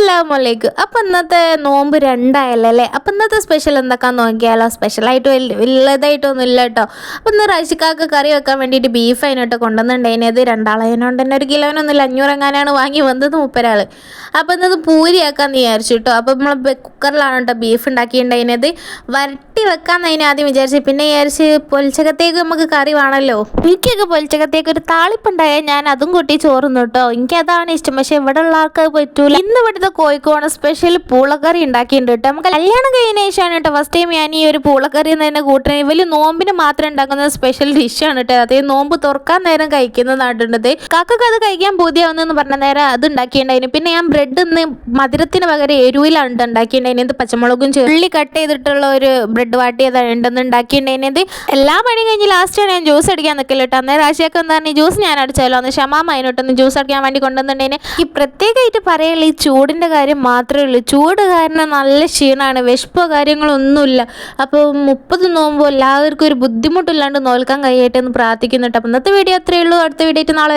അസ്സലാമലൈക്കും. അപ്പം ഇന്നത്തെ നോമ്പ് രണ്ടായല്ലോ അല്ലേ. അപ്പം ഇന്നത്തെ സ്പെഷ്യൽ എന്തൊക്കെയാണെന്ന് നോക്കിയാലോ. സ്പെഷ്യലായിട്ട് വലുതായിട്ടൊന്നും ഇല്ല കേട്ടോ. അപ്പം ഇന്ന് റൈസിക്കാക്ക് കറി വെക്കാൻ വേണ്ടിയിട്ട് ബീഫ് അതിനോട്ട് കൊണ്ടുവന്നിട്ടുണ്ടായിനത്. രണ്ടാളതിനോണ്ട് തന്നെ 1 കിലോനൊന്നുമില്ല, 500 എങ്ങാനാണ് വാങ്ങി വന്നത് മുപ്പരാൾ. അപ്പം ഇന്നത് പൂരിയാക്കാമെന്ന് വിചാരിച്ചു കേട്ടോ. അപ്പം നമ്മൾ കുക്കറിലാണ് കേട്ടോ ബീഫ് ഉണ്ടാക്കിയിട്ടുണ്ടായിരുന്നത്. വരട്ടി വെക്കാമെന്ന് അതിന് ആദ്യം വിചാരിച്ചു. പിന്നെ വിചാരിച്ച് പൊലിച്ചകത്തേക്ക് നമുക്ക് കറി വേണമല്ലോ. എനിക്കൊക്കെ പൊലിച്ചകത്തേക്ക് ഒരു താളിപ്പുണ്ടായാൽ ഞാൻ അതും കൂട്ടി ചോറുന്നു കേട്ടോ. എനിക്കതാണ് ഇഷ്ടം. പക്ഷെ ഇവിടെ ഉള്ള ആൾക്ക് പറ്റൂല. ഇന്ന് ഇവിടുത്തെ കോഴിക്കോട് സ്പെഷ്യൽ പൂളക്കറി ഉണ്ടാക്കിയിട്ടുണ്ട് കേട്ടോ. നമുക്ക് കല്യാണം കഴിഞ്ഞ ശേഷമാണ് കേട്ടോ ഫസ്റ്റ് ടൈം ഞാൻ ഈ ഒരു പൂളക്കറി തന്നെ കൂട്ടുന്നത്. വലിയ നോമ്പിന് മാത്രം ഉണ്ടാക്കുന്ന സ്പെഷ്യൽ ഡിഷാണ് കേട്ടോ. അതേ നോമ്പ് തുറക്കാൻ നേരം കഴിക്കുന്നതായിട്ടുള്ളത്. കാക്കക്ക് അത് കഴിക്കാൻ പൂതിയാവുന്നെന്ന് പറഞ്ഞ നേരം അത് ഉണ്ടാക്കിയിട്ടുണ്ടായിരുന്നു. പിന്നെ ഞാൻ ബ്രെഡ് ഇന്ന് മധുരത്തിന് പകരം എരുവിലാണ് ഉണ്ടാക്കിയിട്ടുണ്ടായിരുന്നത്. പച്ചമുളകും ചെള്ളി കട്ട് ചെയ്തിട്ടുള്ള ഒരു ബ്രെഡ് വാട്ടിയതാണ് ഉണ്ടെന്ന് ഉണ്ടാക്കിയിട്ടുണ്ടായിരുന്നത്. എല്ലാ പണിയും കഴിഞ്ഞ് ലാസ്റ്റാണ് ഞാൻ ജ്യൂസ് അടിക്കാൻ നിൽക്കില്ല കേട്ടോ. അന്നേരം രാശിയൊക്കെ എന്താ പറഞ്ഞാൽ ജ്യൂസ് ഞാൻ അടിച്ചാലോ എന്ന് ഷമാമ അതിനോട്ടൊന്ന് ജ്യൂസ് അടിക്കാൻ വേണ്ടി കൊണ്ടുവന്നിട്ടുണ്ടെങ്കിൽ ഈ പ്രത്യേകമായിട്ട് പറയുള്ളൂ ഈ ചൂടിൻ്റെ കാര്യം മാത്രമേ ഉള്ളൂ. ചൂട് കാരണം നല്ല ക്ഷീണമാണ്, വിശപ്പോ കാര്യങ്ങളൊന്നുമില്ല. അപ്പോൾ 30 നോമ്പോ എല്ലാവർക്കും ഒരു ബുദ്ധിമുട്ടില്ലാണ്ട് നോൽക്കാൻ കഴിയട്ടെ എന്ന് പ്രാർത്ഥിക്കുന്നുണ്ട്. അപ്പം ഇന്നത്തെ വീഡിയോ അത്രയേ ഉള്ളൂ. അടുത്ത വീഡിയോ ആയിട്ട് നാളെ വരാം.